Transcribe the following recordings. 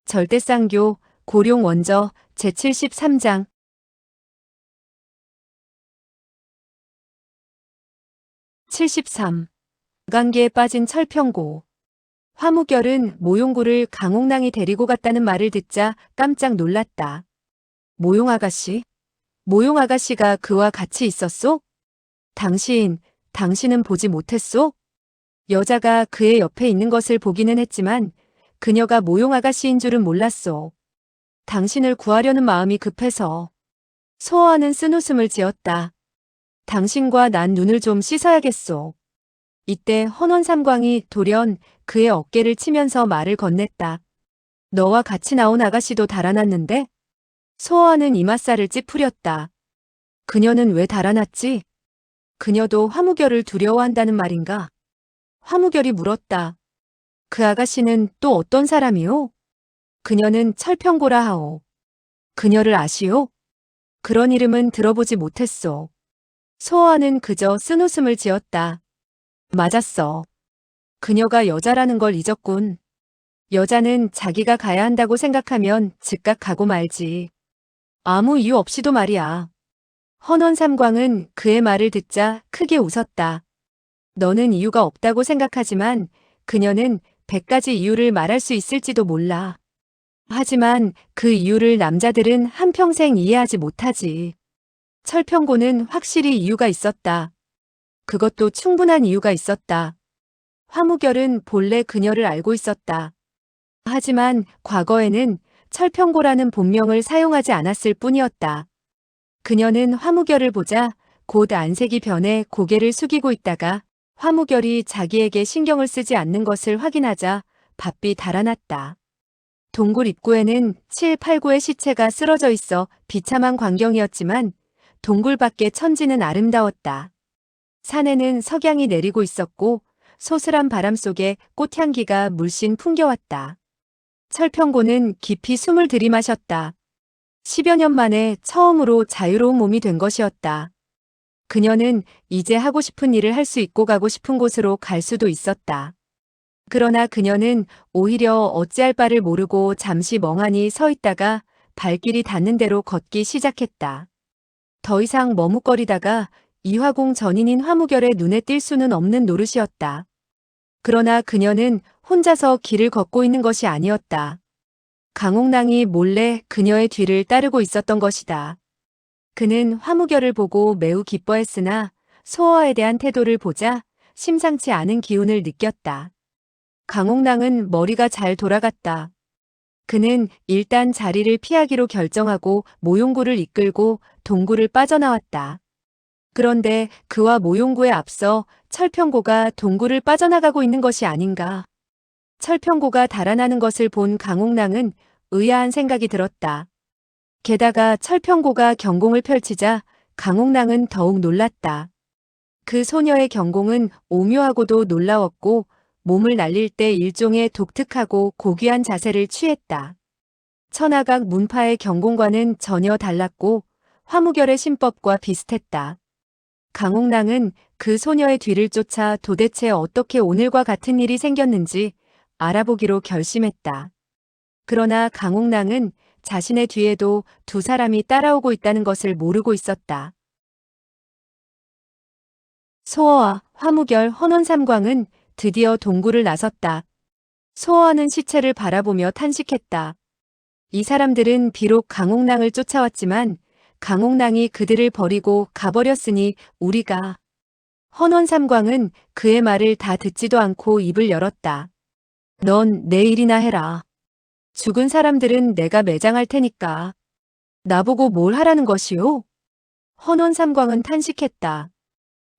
절대쌍교, 고룡원저, 제73장. 73. 관계에 빠진 철평고. 화무결은 모용구를 강옥랑이 데리고 갔다는 말을 듣자 깜짝 놀랐다. 모용아가씨? 모용아가씨가 그와 같이 있었소? 당신은 보지 못했소? 여자가 그의 옆에 있는 것을 보기는 했지만 그녀가 모용아가씨인 줄은 몰랐소. 당신을 구하려는 마음이 급해서. 소호와는 쓴웃음을 지었다. 당신과 난 눈을 좀 씻어야겠소. 이때 헌원삼광이 돌연 그의 어깨를 치면서 말을 건넸다. 너와 같이 나온 아가씨도 달아났는데? 소호와는 이맛살을 찌푸렸다. 그녀는 왜 달아났지? 그녀도 화무결을 두려워한다는 말인가? 화무결이 물었다. 그 아가씨는 또 어떤 사람이오? 그녀는 철평고라 하오. 그녀를 아시오? 그런 이름은 들어보지 못했소. 소호와는 그저 쓴웃음을 지었다. 맞았어. 그녀가 여자라는 걸 잊었군. 여자는 자기가 가야 한다고 생각하면 즉각 가고 말지. 아무 이유 없이도 말이야. 헌원삼광은 그의 말을 듣자 크게 웃었다. 너는 이유가 없다고 생각하지만 그녀는 100가지 이유를 말할 수 있을지도 몰라. 하지만 그 이유를 남자들은 한평생 이해하지 못하지. 철평고는 확실히 이유가 있었다. 그것도 충분한 이유가 있었다. 화무결은 본래 그녀를 알고 있었다. 하지만 과거에는 철평고라는 본명을 사용하지 않았을 뿐이었다. 그녀는 화무결을 보자 곧 안색이 변해 고개를 숙이고 있다가 화무결이 자기에게 신경을 쓰지 않는 것을 확인하자 바삐 달아났다. 동굴 입구에는 7, 8, 9의 시체가 쓰러져 있어 비참한 광경이었지만 동굴 밖의 천지는 아름다웠다. 산에는 석양이 내리고 있었고 소슬한 바람 속에 꽃향기가 물씬 풍겨왔다. 철평고는 깊이 숨을 들이마셨다. 10여 년 만에 처음으로 자유로운 몸이 된 것이었다. 그녀는 이제 하고 싶은 일을 할 수 있고 가고 싶은 곳으로 갈 수도 있었다. 그러나 그녀는 오히려 어찌할 바를 모르고 잠시 멍하니 서 있다가 발길이 닿는 대로 걷기 시작했다. 더 이상 머뭇거리다가 이화공 전인인 화무결의 눈에 띌 수는 없는 노릇이었다. 그러나 그녀는 혼자서 길을 걷고 있는 것이 아니었다. 강옥랑이 몰래 그녀의 뒤를 따르고 있었던 것이다. 그는 화무결을 보고 매우 기뻐했으나 소호와에 대한 태도를 보자 심상치 않은 기운을 느꼈다. 강옥랑은 머리가 잘 돌아갔다. 그는 일단 자리를 피하기로 결정하고 모용구를 이끌고 동굴을 빠져나왔다. 그런데 그와 모용구에 앞서 철평고가 동굴을 빠져나가고 있는 것이 아닌가. 철평고가 달아나는 것을 본 강옥랑은 의아한 생각이 들었다. 게다가 철평고가 경공을 펼치자 강옥랑은 더욱 놀랐다. 그 소녀의 경공은 오묘하고도 놀라웠고 몸을 날릴 때 일종의 독특하고 고귀한 자세를 취했다. 천하각 문파의 경공과는 전혀 달랐고 화무결의 신법과 비슷했다. 강옥랑은 그 소녀의 뒤를 쫓아 도대체 어떻게 오늘과 같은 일이 생겼는지 알아보기로 결심했다. 그러나 강옥랑은 자신의 뒤에도 두 사람이 따라오고 있다는 것을 모르고 있었다. 소호와, 화무결, 헌원삼광은 드디어 동굴을 나섰다. 소호와는 시체를 바라보며 탄식했다. 이 사람들은 비록 강옥랑을 쫓아왔지만 강옥랑이 그들을 버리고 가버렸으니 우리가. 헌원삼광은 그의 말을 다 듣지도 않고 입을 열었다. 넌 내 일이나 해라. 죽은 사람들은 내가 매장할 테니까. 나보고 뭘 하라는 것이오? 헌원삼광은 탄식했다.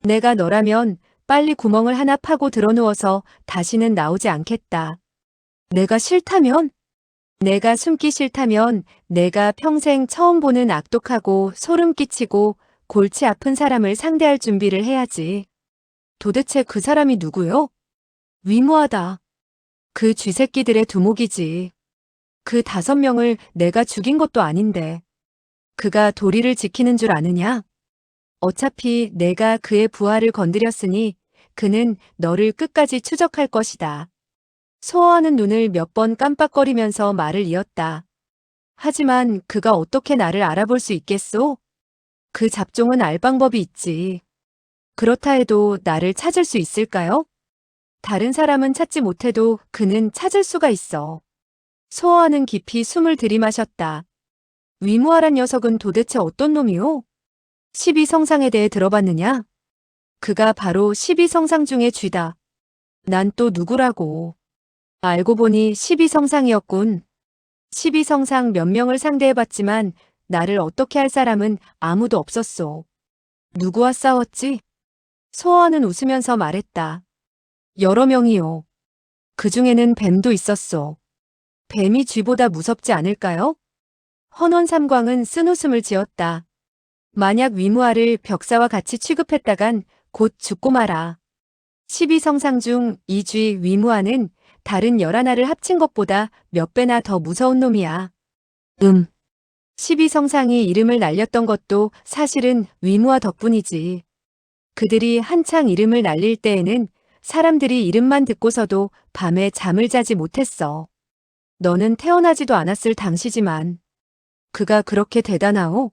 내가 너라면 빨리 구멍을 하나 파고 드러누워서 다시는 나오지 않겠다. 내가 싫다면? 내가 숨기 싫다면 내가 평생 처음 보는 악독하고 소름 끼치고 골치 아픈 사람을 상대할 준비를 해야지. 도대체 그 사람이 누구요? 위무하다. 그 쥐새끼들의 두목이지. 그 5명을 내가 죽인 것도 아닌데. 그가 도리를 지키는 줄 아느냐? 어차피 내가 그의 부하를 건드렸으니 그는 너를 끝까지 추적할 것이다. 소호하는 눈을 몇 번 깜빡거리면서 말을 이었다. 하지만 그가 어떻게 나를 알아볼 수 있겠소? 그 잡종은 알 방법이 있지. 그렇다 해도 나를 찾을 수 있을까요? 다른 사람은 찾지 못해도 그는 찾을 수가 있어. 소호하는 깊이 숨을 들이마셨다. 위무하란 녀석은 도대체 어떤 놈이오? 12성상에 대해 들어봤느냐? 그가 바로 12성상 중의 쥐다. 난 또 누구라고. 알고 보니 12성상이었군. 12성상 몇 명을 상대해봤지만 나를 어떻게 할 사람은 아무도 없었소. 누구와 싸웠지? 소호하는 웃으면서 말했다. 여러 명이요. 그 중에는 뱀도 있었소. 뱀이 쥐보다 무섭지 않을까요? 헌원삼광은 쓴웃음을 지었다. 만약 위무아를 벽사와 같이 취급했다간 곧 죽고 마라. 12성상 중 이쥐 위무아는 다른 11알을 합친 것보다 몇 배나 더 무서운 놈이야. 12성상이 이름을 날렸던 것도 사실은 위무아 덕분이지. 그들이 한창 이름을 날릴 때에는 사람들이 이름만 듣고서도 밤에 잠을 자지 못했어. 너는 태어나지도 않았을 당시지만. 그가 그렇게 대단하오?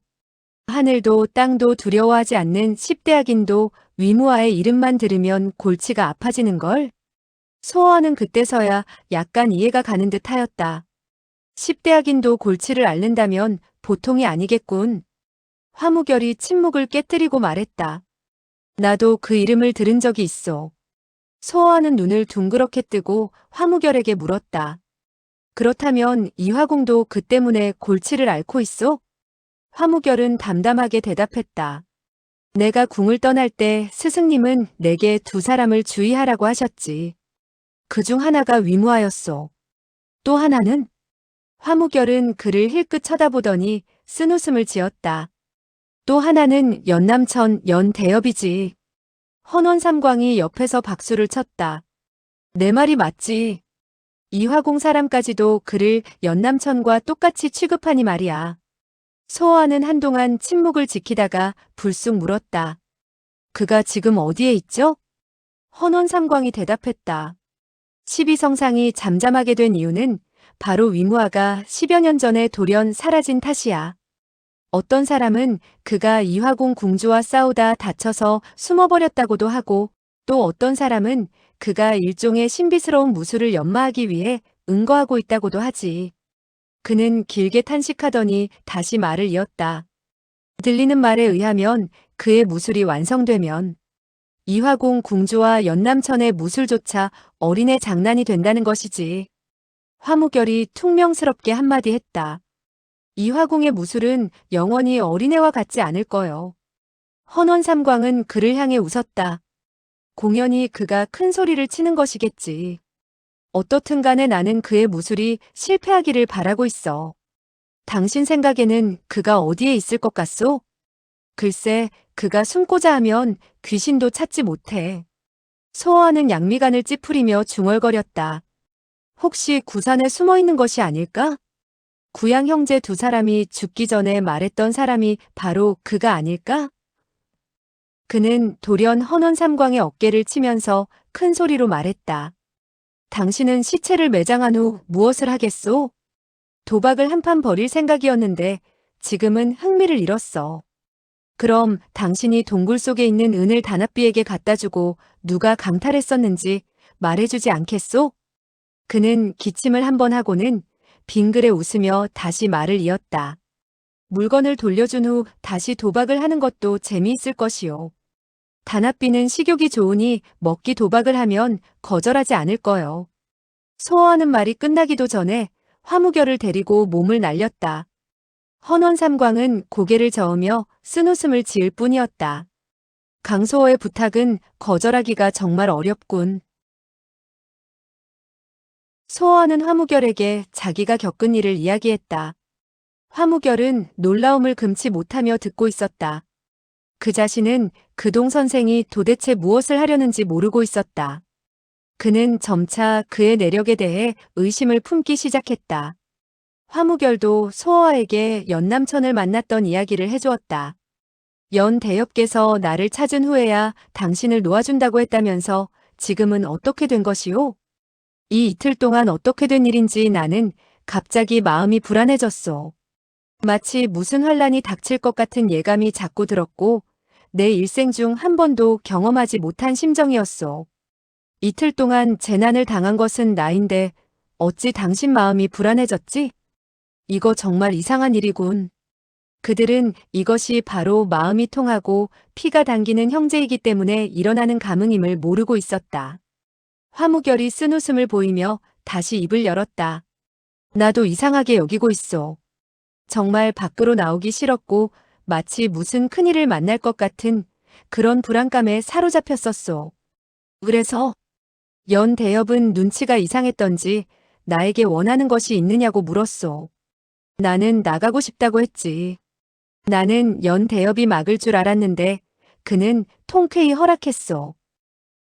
하늘도 땅도 두려워하지 않는 10대 악인도 위무아의 이름만 들으면 골치가 아파지는걸? 소호하는 그때서야 약간 이해가 가는 듯 하였다. 10대 악인도 골치를 앓는다면 보통이 아니겠군. 화무결이 침묵을 깨뜨리고 말했다. 나도 그 이름을 들은 적이 있어. 소호하는 눈을 둥그렇게 뜨고 화무결에게 물었다. 그렇다면 이화궁도 그 때문에 골치를 앓고 있어? 화무결은 담담하게 대답했다. 내가 궁을 떠날 때 스승님은 내게 두 사람을 주의하라고 하셨지. 그중 하나가 위무하였소. 또 하나는? 화무결은 그를 힐끗 쳐다보더니 쓴웃음을 지었다. 또 하나는 연남천 연대엽이지. 헌원삼광이 옆에서 박수를 쳤다. 내 말이 맞지. 이화궁 사람까지도 그를 연남천과 똑같이 취급하니 말이야. 소호하는 한동안 침묵을 지키다가 불쑥 물었다. 그가 지금 어디에 있죠? 헌원삼광이 대답했다. 12성상이 잠잠하게 된 이유는 바로 위무아가 10여 년 전에 돌연 사라진 탓이야. 어떤 사람은 그가 이화궁 궁주와 싸우다 다쳐서 숨어버렸다고도 하고, 또 어떤 사람은 그가 일종의 신비스러운 무술을 연마하기 위해 응거하고 있다고도 하지. 그는 길게 탄식하더니 다시 말을 이었다. 들리는 말에 의하면 그의 무술이 완성되면 이화궁 궁주와 연남천의 무술조차 어린애 장난이 된다는 것이지. 화무결이 퉁명스럽게 한마디 했다. 이화궁의 무술은 영원히 어린애와 같지 않을 거요. 헌원삼광은 그를 향해 웃었다. 공연히 그가 큰 소리를 치는 것이겠지. 어떻든 간에 나는 그의 무술이 실패하기를 바라고 있어. 당신 생각에는 그가 어디에 있을 것 같소? 글쎄, 그가 숨고자 하면 귀신도 찾지 못해. 소호하는 양미간을 찌푸리며 중얼거렸다. 혹시 구산에 숨어 있는 것이 아닐까? 구양 형제 두 사람이 죽기 전에 말했던 사람이 바로 그가 아닐까? 그는 돌연 헌원삼광의 어깨를 치면서 큰 소리로 말했다. 당신은 시체를 매장한 후 무엇을 하겠소? 도박을 한판 벌일 생각이었는데 지금은 흥미를 잃었어. 그럼 당신이 동굴 속에 있는 은을 다나비에게 갖다 주고 누가 강탈했었는지 말해주지 않겠소? 그는 기침을 한번 하고는 빙그레 웃으며 다시 말을 이었다. 물건을 돌려준 후 다시 도박을 하는 것도 재미있을 것이요. 다나비는 식욕이 좋으니 먹기 도박을 하면 거절하지 않을 거요. 소호하는 말이 끝나기도 전에 화무결을 데리고 몸을 날렸다. 헌원삼광은 고개를 저으며 쓴웃음을 지을 뿐이었다. 강소호의 부탁은 거절하기가 정말 어렵군. 소호하는 화무결에게 자기가 겪은 일을 이야기했다. 화무결은 놀라움을 금치 못하며 듣고 있었다. 그 자신은 그동 선생이 도대체 무엇을 하려는지 모르고 있었다. 그는 점차 그의 내력에 대해 의심을 품기 시작했다. 화무결도 소호아에게 연남천을 만났던 이야기를 해주었다. 연대엽께서 나를 찾은 후에야 당신을 놓아준다고 했다면서 지금은 어떻게 된 것이오? 이 이틀 동안 어떻게 된 일인지 나는 갑자기 마음이 불안해졌어. 마치 무슨 환란이 닥칠 것 같은 예감이 자꾸 들었고 내 일생 중 한 번도 경험하지 못한 심정이었어. 이틀 동안 재난을 당한 것은 나인데 어찌 당신 마음이 불안해졌지? 이거 정말 이상한 일이군. 그들은 이것이 바로 마음이 통하고 피가 당기는 형제이기 때문에 일어나는 감흥임을 모르고 있었다. 화무결이 쓴웃음을 보이며 다시 입을 열었다. 나도 이상하게 여기고 있어. 정말 밖으로 나오기 싫었고 마치 무슨 큰일을 만날 것 같은 그런 불안감에 사로잡혔었어. 그래서 연 대엽은 눈치가 이상했던지 나에게 원하는 것이 있느냐고 물었어. 나는 나가고 싶다고 했지. 나는 연 대엽이 막을 줄 알았는데 그는 통쾌히 허락했어.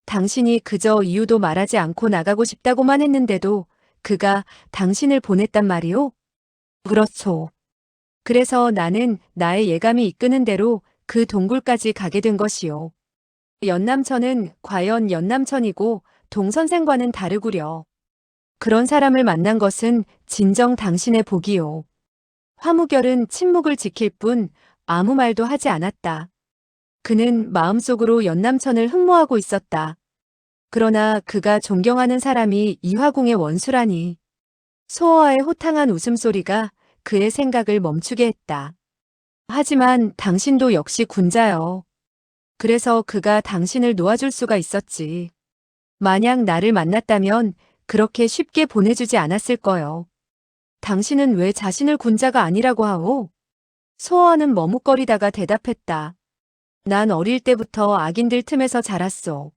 당신이 그저 이유도 말하지 않고 나가고 싶다고만 했는데도 그가 당신을 보냈단 말이오? 그렇소. 그래서 나는 나의 예감이 이끄는 대로 그 동굴까지 가게 된 것이오. 연남천은 과연 연남천이고 동선생과는 다르구려. 그런 사람을 만난 것은 진정 당신의 복이오. 화무결은 침묵을 지킬 뿐 아무 말도 하지 않았다. 그는 마음속으로 연남천을 흠모하고 있었다. 그러나 그가 존경하는 사람이 이화궁의 원수라니. 소어와의 호탕한 웃음소리가 그의 생각을 멈추게 했다. 하지만 당신도 역시 군자여. 그래서 그가 당신을 놓아줄 수가 있었지. 만약 나를 만났다면 그렇게 쉽게 보내주지 않았을 거요. 당신은 왜 자신을 군자가 아니라고 하오? 소어는 머뭇거리다가 대답했다. 난 어릴 때부터 악인들 틈에서 자랐소.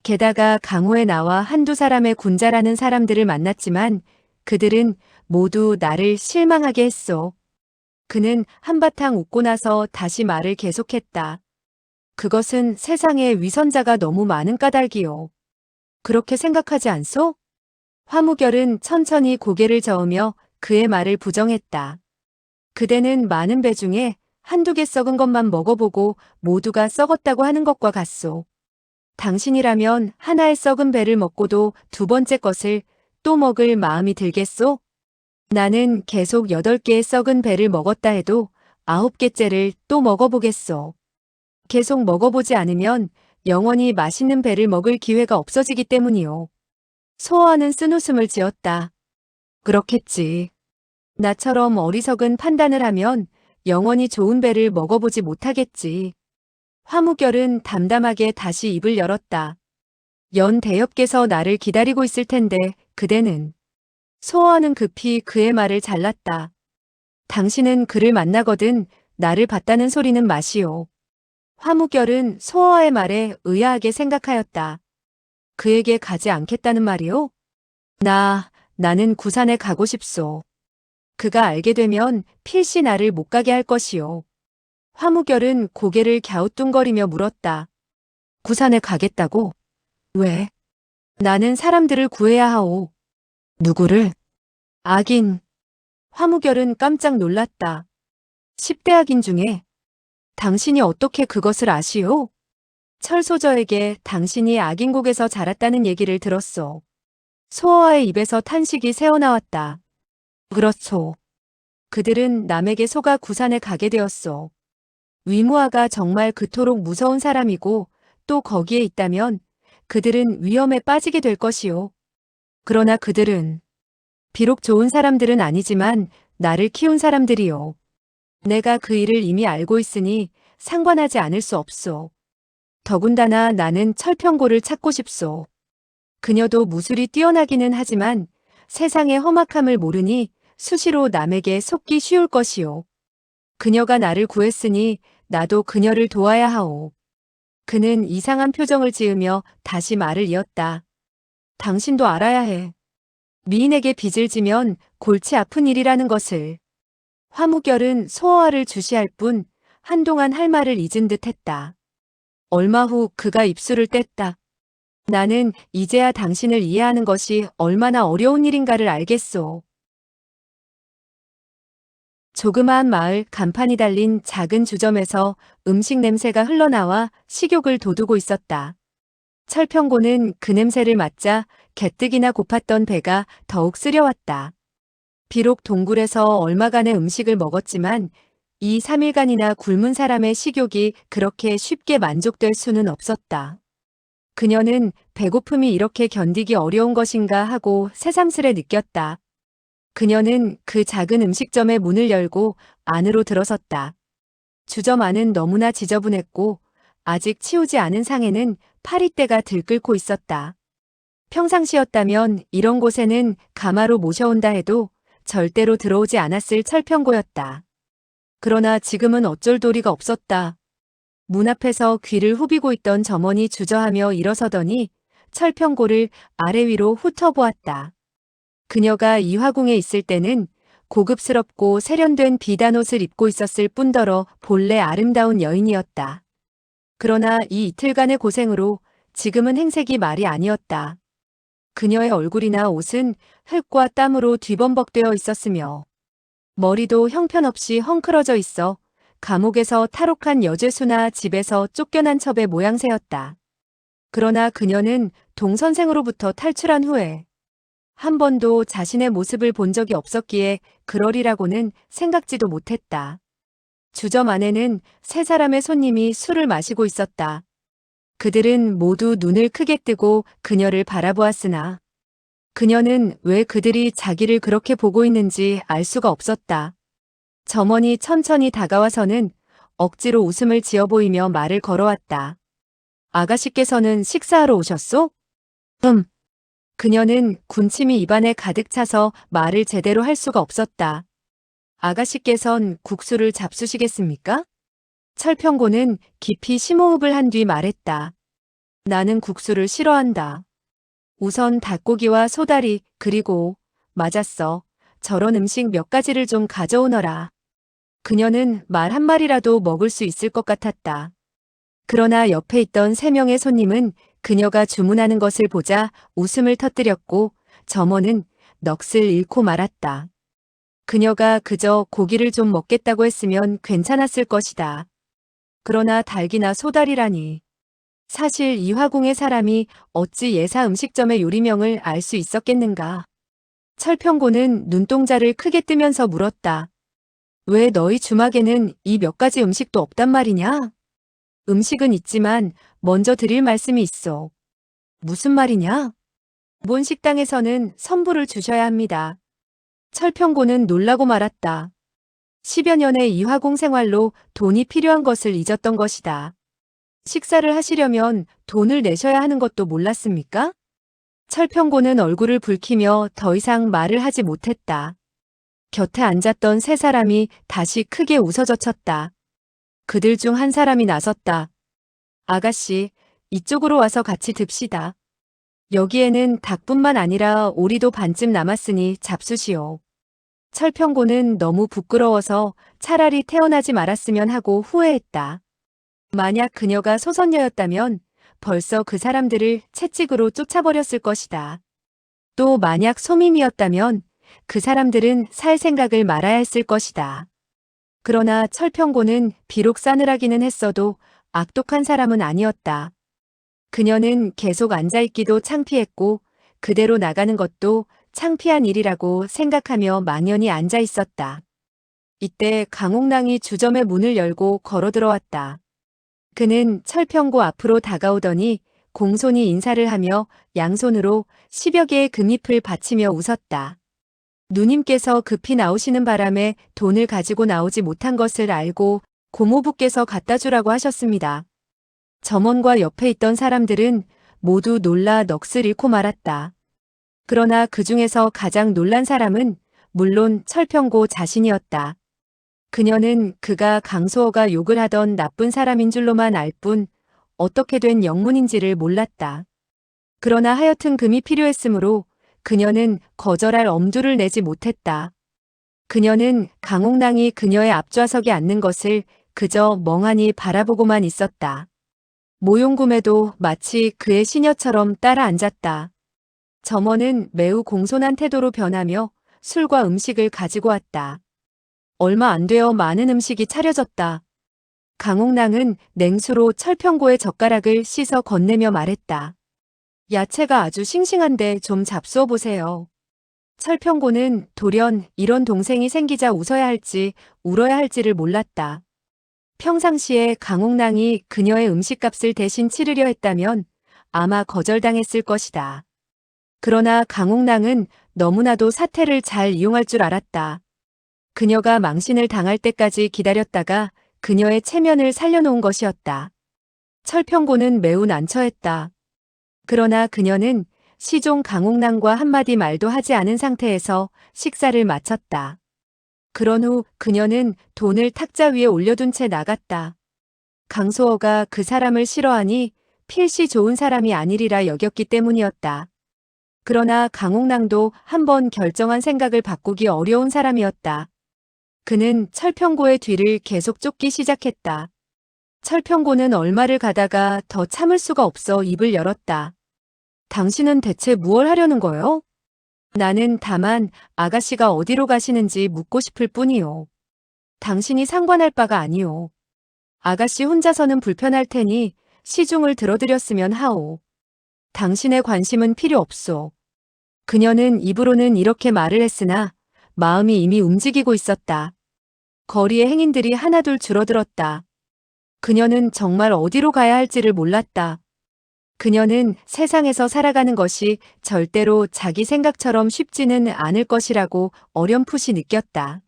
게다가 강호에 나와 한두 사람의 군자라는 사람들을 만났지만 그들은 모두 나를 실망하게 했소. 그는 한바탕 웃고 나서 다시 말을 계속했다. 그것은 세상에 위선자가 너무 많은 까닭이요. 그렇게 생각하지 않소? 화무결은 천천히 고개를 저으며 그의 말을 부정했다. 그대는 많은 배 중에 한두 개 썩은 것만 먹어보고 모두가 썩었다고 하는 것과 같소. 당신이라면 하나의 썩은 배를 먹고도 두 번째 것을 또 먹을 마음이 들겠소? 나는 계속 8개의 썩은 배를 먹었다 해도 9개째를 또 먹어보겠소. 계속 먹어보지 않으면 영원히 맛있는 배를 먹을 기회가 없어지기 때문이요. 소어는 쓴웃음을 지었다. 그렇겠지. 나처럼 어리석은 판단을 하면 영원히 좋은 배를 먹어보지 못하겠지. 화무결은 담담하게 다시 입을 열었다. 연 대엽께서 나를 기다리고 있을 텐데 그대는. 소어는 급히 그의 말을 잘랐다. 당신은 그를 만나거든 나를 봤다는 소리는 마시오. 화무결은 소어의 말에 의아하게 생각하였다. 그에게 가지 않겠다는 말이오? 나는 구산에 가고 싶소. 그가 알게 되면 필시 나를 못 가게 할 것이오. 화무결은 고개를 갸우뚱거리며 물었다. 구산에 가겠다고? 왜? 나는 사람들을 구해야 하오. 누구를? 악인. 화무결은 깜짝 놀랐다. 10대 악인 중에 당신이 어떻게 그것을 아시오? 철소저에게 당신이 악인국에서 자랐다는 얘기를 들었소. 소어와의 입에서 탄식이 새어나왔다. 그렇소. 그들은 남에게 속아 구산에 가게 되었소. 위무아가 정말 그토록 무서운 사람이고 또 거기에 있다면 그들은 위험에 빠지게 될 것이오. 그러나 그들은 비록 좋은 사람들은 아니지만 나를 키운 사람들이요. 내가 그 일을 이미 알고 있으니 상관하지 않을 수 없소. 더군다나 나는 철평고를 찾고 싶소. 그녀도 무술이 뛰어나기는 하지만 세상의 험악함을 모르니 수시로 남에게 속기 쉬울 것이오. 그녀가 나를 구했으니 나도 그녀를 도와야 하오. 그는 이상한 표정을 지으며 다시 말을 이었다. 당신도 알아야 해. 미인에게 빚을 지면 골치 아픈 일이라는 것을. 화무결은 소어와를 주시할 뿐 한동안 할 말을 잊은 듯 했다. 얼마 후 그가 입술을 뗐다. 나는 이제야 당신을 이해하는 것이 얼마나 어려운 일인가를 알겠소. 조그마한 마을 간판이 달린 작은 주점에서 음식 냄새가 흘러나와 식욕을 돋우고 있었다. 철평고는 그 냄새를 맡자 가뜩이나 고팠던 배가 더욱 쓰려왔다. 비록 동굴에서 얼마간의 음식을 먹었지만 2, 3일간이나 굶은 사람의 식욕이 그렇게 쉽게 만족될 수는 없었다. 그녀는 배고픔이 이렇게 견디기 어려운 것인가 하고 새삼스레 느꼈다. 그녀는 그 작은 음식점의 문을 열고 안으로 들어섰다. 주점 안은 너무나 지저분했고 아직 치우지 않은 상에는 파리떼가 들끓고 있었다. 평상시였다면 이런 곳에는 가마로 모셔온다 해도 절대로 들어오지 않았을 철평고였다. 그러나 지금은 어쩔 도리가 없었다. 문 앞에서 귀를 후비고 있던 점원이 주저하며 일어서더니 철평고를 아래 위로 훑어보았다. 그녀가 이 화궁에 있을 때는 고급스럽고 세련된 비단 옷을 입고 있었을 뿐더러 본래 아름다운 여인이었다. 그러나 이 이틀간의 고생으로 지금은 행색이 말이 아니었다. 그녀의 얼굴이나 옷은 흙과 땀으로 뒤범벅되어 있었으며 머리도 형편없이 헝클어져 있어 감옥에서 탈옥한 여죄수나 집에서 쫓겨난 첩의 모양새였다. 그러나 그녀는 동선생으로부터 탈출한 후에 한 번도 자신의 모습을 본 적이 없었기에 그러리라고는 생각지도 못했다. 주점 안에는 세 사람의 손님이 술을 마시고 있었다. 그들은 모두 눈을 크게 뜨고 그녀를 바라보았으나 그녀는 왜 그들이 자기를 그렇게 보고 있는지 알 수가 없었다. 점원이 천천히 다가와서는 억지로 웃음을 지어 보이며 말을 걸어왔다. 아가씨께서는 식사하러 오셨소? 그녀는 군침이 입안에 가득 차서 말을 제대로 할 수가 없었다. 아가씨께선 국수를 잡수시겠습니까? 철평고는 깊이 심호흡을 한 뒤 말했다. 나는 국수를 싫어한다. 우선 닭고기와 소다리, 그리고 맞았어. 저런 음식 몇 가지를 좀 가져오너라. 그녀는 말 한마디라도 먹을 수 있을 것 같았다. 그러나 옆에 있던 3명의 손님은 그녀가 주문하는 것을 보자 웃음을 터뜨렸고 점원은 넋을 잃고 말았다. 그녀가 그저 고기를 좀 먹겠다고 했으면 괜찮았을 것이다. 그러나 닭이나 소다리라니. 사실 이 화궁의 사람이 어찌 예사 음식점의 요리명을 알 수 있었겠는가. 철평고는 눈동자를 크게 뜨면서 물었다. 왜 너희 주막에는 이 몇 가지 음식도 없단 말이냐? 음식은 있지만 먼저 드릴 말씀이 있어. 무슨 말이냐? 본 식당에서는 선불을 주셔야 합니다. 철평고는 놀라고 말았다. 10여 년의 이 화궁 생활로 돈이 필요한 것을 잊었던 것이다. 식사를 하시려면 돈을 내셔야 하는 것도 몰랐습니까? 철평고는 얼굴을 붉히며 더 이상 말을 하지 못했다. 곁에 앉았던 3사람이 다시 크게 웃어젖혔다. 그들 중 한 사람이 나섰다. 아가씨, 이쪽으로 와서 같이 듭시다. 여기에는 닭뿐만 아니라 오리도 반쯤 남았으니 잡수시오. 철평고는 너무 부끄러워서 차라리 태어나지 말았으면 하고 후회했다. 만약 그녀가 소선녀였다면 벌써 그 사람들을 채찍으로 쫓아버렸을 것이다. 또 만약 소민이었다면 그 사람들은 살 생각을 말아야 했을 것이다. 그러나 철평고는 비록 싸늘하기는 했어도 악독한 사람은 아니었다. 그녀는 계속 앉아있기도 창피했고 그대로 나가는 것도 창피한 일이라고 생각하며 망연히 앉아있었다. 이때 강옥랑이 주점의 문을 열고 걸어 들어왔다. 그는 철평고 앞으로 다가오더니 공손히 인사를 하며 양손으로 10여 개의 금잎을 받치며 웃었다. 누님께서 급히 나오시는 바람에 돈을 가지고 나오지 못한 것을 알고 고모부께서 갖다 주라고 하셨습니다. 점원과 옆에 있던 사람들은 모두 놀라 넋을 잃고 말았다. 그러나 그 중에서 가장 놀란 사람은 물론 철평고 자신이었다. 그녀는 그가 강소어가 욕을 하던 나쁜 사람인 줄로만 알 뿐 어떻게 된 영문인지를 몰랐다. 그러나 하여튼 금이 필요했으므로 그녀는 거절할 엄두를 내지 못했다. 그녀는 강옥랑이 그녀의 앞좌석에 앉는 것을 그저 멍하니 바라보고만 있었다. 모용굼에도 마치 그의 시녀처럼 따라 앉았다. 점원은 매우 공손한 태도로 변하며 술과 음식을 가지고 왔다. 얼마 안 되어 많은 음식이 차려졌다. 강옥랑은 냉수로 철평고의 젓가락을 씻어 건네며 말했다. 야채가 아주 싱싱한데 좀 잡수어 보세요. 철평고는 돌연 이런 동생이 생기자 웃어야 할지 울어야 할지를 몰랐다. 평상시에 강옥랑이 그녀의 음식값을 대신 치르려 했다면 아마 거절당했을 것이다. 그러나 강옥랑은 너무나도 사태를 잘 이용할 줄 알았다. 그녀가 망신을 당할 때까지 기다렸다가 그녀의 체면을 살려놓은 것이었다. 철평고는 매우 난처했다. 그러나 그녀는 시종 강옥랑과 한마디 말도 하지 않은 상태에서 식사를 마쳤다. 그런 후 그녀는 돈을 탁자 위에 올려둔 채 나갔다. 강소어가 그 사람을 싫어하니 필시 좋은 사람이 아니리라 여겼기 때문이었다. 그러나 강옥랑도 한번 결정한 생각을 바꾸기 어려운 사람이었다. 그는 철평고의 뒤를 계속 쫓기 시작했다. 철평고는 얼마를 가다가 더 참을 수가 없어 입을 열었다. 당신은 대체 무얼 하려는 거요? 나는 다만 아가씨가 어디로 가시는지 묻고 싶을 뿐이요. 당신이 상관할 바가 아니오. 아가씨 혼자서는 불편할 테니 시중을 들어드렸으면 하오. 당신의 관심은 필요 없소. 그녀는 입으로는 이렇게 말을 했으나 마음이 이미 움직이고 있었다. 거리의 행인들이 하나둘 줄어들었다. 그녀는 정말 어디로 가야 할지를 몰랐다. 그녀는 세상에서 살아가는 것이 절대로 자기 생각처럼 쉽지는 않을 것이라고 어렴풋이 느꼈다.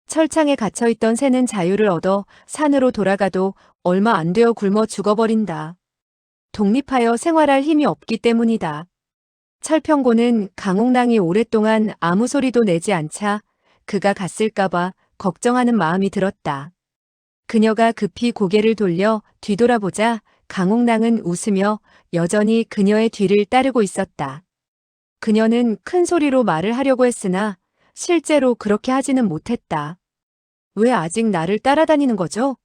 철창에 갇혀있던 새는 자유를 얻어 산으로 돌아가도 얼마 안 되어 굶어 죽어버린다. 독립하여 생활할 힘이 없기 때문이다. 철평고는 강옥랑이 오랫동안 아무 소리도 내지 않자 그가 갔을까봐 걱정하는 마음이 들었다. 그녀가 급히 고개를 돌려 뒤돌아보자 강옥랑은 웃으며 여전히 그녀의 뒤를 따르고 있었다. 그녀는 큰 소리로 말을 하려고 했으나 실제로 그렇게 하지는 못했다. 왜 아직 나를 따라다니는 거죠?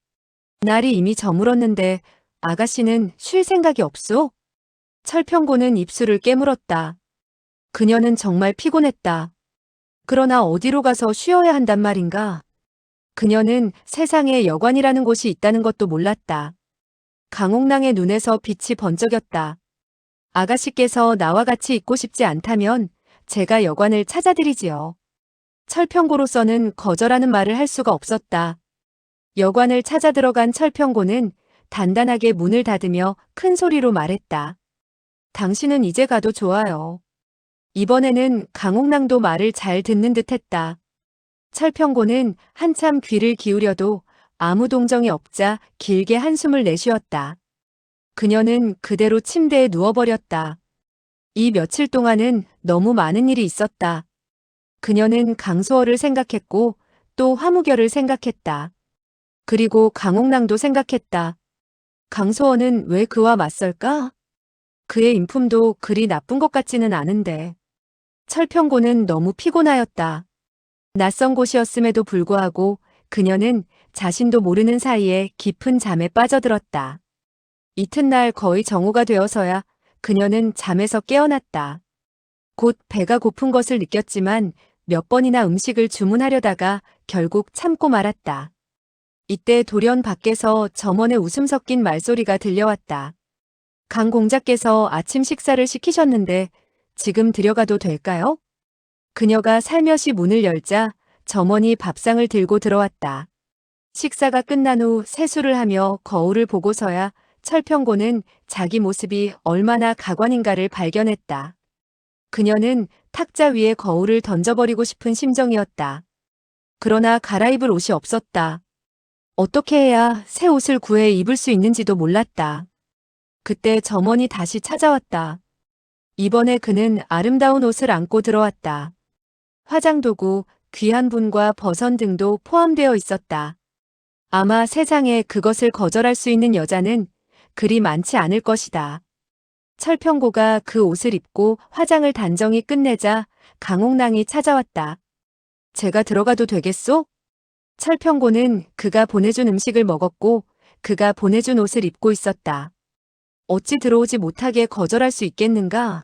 날이 이미 저물었는데 아가씨는 쉴 생각이 없소? 철평고는 입술을 깨물었다. 그녀는 정말 피곤했다. 그러나 어디로 가서 쉬어야 한단 말인가? 그녀는 세상에 여관이라는 곳이 있다는 것도 몰랐다. 강옥랑의 눈에서 빛이 번쩍였다. 아가씨께서 나와 같이 있고 싶지 않다면 제가 여관을 찾아드리지요. 철평고로서는 거절하는 말을 할 수가 없었다. 여관을 찾아 들어간 철평고는 단단하게 문을 닫으며 큰 소리로 말했다. 당신은 이제 가도 좋아요. 이번에는 강옥랑도 말을 잘 듣는 듯했다. 철평고는 한참 귀를 기울여도 아무 동정이 없자 길게 한숨을 내쉬었다. 그녀는 그대로 침대에 누워버렸다. 이 며칠 동안은 너무 많은 일이 있었다. 그녀는 강소월을 생각했고 또 화무결을 생각했다. 그리고 강옥랑도 생각했다. 강소월은 왜 그와 맞설까? 그의 인품도 그리 나쁜 것 같지는 않은데. 철평고는 너무 피곤하였다. 낯선 곳이었음에도 불구하고 그녀는 자신도 모르는 사이에 깊은 잠에 빠져들었다. 이튿날 거의 정오가 되어서야 그녀는 잠에서 깨어났다. 곧 배가 고픈 것을 느꼈지만 몇 번이나 음식을 주문하려다가 결국 참고 말았다. 이때 돌연 밖에서 점원의 웃음 섞인 말소리가 들려왔다. 강 공자께서 아침 식사를 시키셨는데 지금 들여가도 될까요? 그녀가 살며시 문을 열자 점원이 밥상을 들고 들어왔다. 식사가 끝난 후 세수를 하며 거울을 보고서야 철평고는 자기 모습이 얼마나 가관인가를 발견했다. 그녀는 탁자 위에 거울을 던져버리고 싶은 심정이었다. 그러나 갈아입을 옷이 없었다. 어떻게 해야 새 옷을 구해 입을 수 있는지도 몰랐다. 그때 점원이 다시 찾아왔다. 이번에 그는 아름다운 옷을 안고 들어왔다. 화장도구, 귀한 분과 버선 등도 포함되어 있었다. 아마 세상에 그것을 거절할 수 있는 여자는 그리 많지 않을 것이다. 철평고가 그 옷을 입고 화장을 단정히 끝내자 강옥랑이 찾아왔다. 제가 들어가도 되겠소? 철평고는 그가 보내준 음식을 먹었고 그가 보내준 옷을 입고 있었다. 어찌 들어오지 못하게 거절할 수 있겠는가?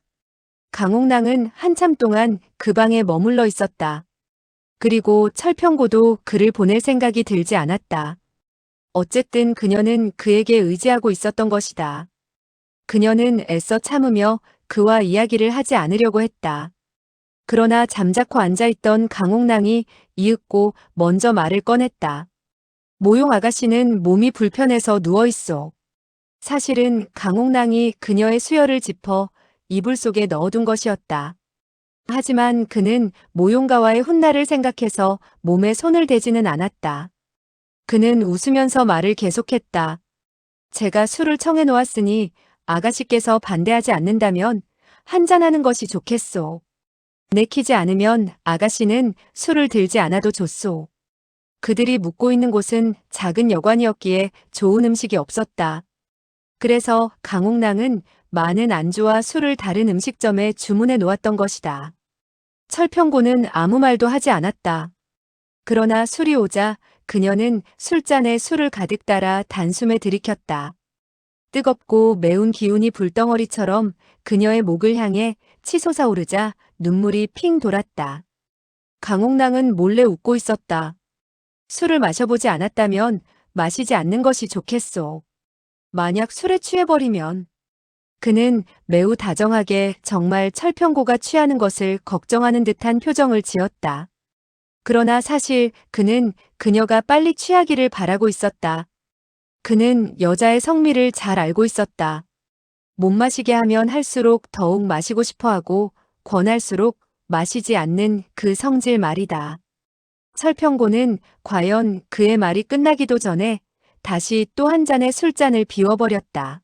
강옥랑은 한참 동안 그 방에 머물러 있었다. 그리고 철평고도 그를 보낼 생각이 들지 않았다. 어쨌든 그녀는 그에게 의지하고 있었던 것이다. 그녀는 애써 참으며 그와 이야기를 하지 않으려고 했다. 그러나 잠자코 앉아있던 강옥랑이 이윽고 먼저 말을 꺼냈다. 모용 아가씨는 몸이 불편해서 누워있어. 사실은 강옥랑이 그녀의 수혈을 짚어 이불 속에 넣어둔 것이었다. 하지만 그는 모용가와의 훗날을 생각해서 몸에 손을 대지는 않았다. 그는 웃으면서 말을 계속했다. 제가 술을 청해 놓았으니 아가씨께서 반대하지 않는다면 한잔하는 것이 좋겠소. 내키지 않으면 아가씨는 술을 들지 않아도 좋소. 그들이 묵고 있는 곳은 작은 여관이었기에 좋은 음식이 없었다. 그래서 강옥랑은 많은 안주와 술을 다른 음식점에 주문해 놓았던 것이다. 철평고는 아무 말도 하지 않았다. 그러나 술이 오자 그녀는 술잔에 술을 가득 따라 단숨에 들이켰다. 뜨겁고 매운 기운이 불덩어리처럼 그녀의 목을 향해 치솟아 오르자 눈물이 핑 돌았다. 강옥랑은 몰래 웃고 있었다. 술을 마셔보지 않았다면 마시지 않는 것이 좋겠소. 만약 술에 취해버리면. 그는 매우 다정하게 정말 철평고가 취하는 것을 걱정하는 듯한 표정을 지었다. 그러나 사실 그는 그녀가 빨리 취하기를 바라고 있었다. 그는 여자의 성미를 잘 알고 있었다. 못 마시게 하면 할수록 더욱 마시고 싶어하고 권할수록 마시지 않는 그 성질 말이다. 철평고는 과연 그의 말이 끝나기도 전에 다시 또 한 잔의 술잔을 비워버렸다.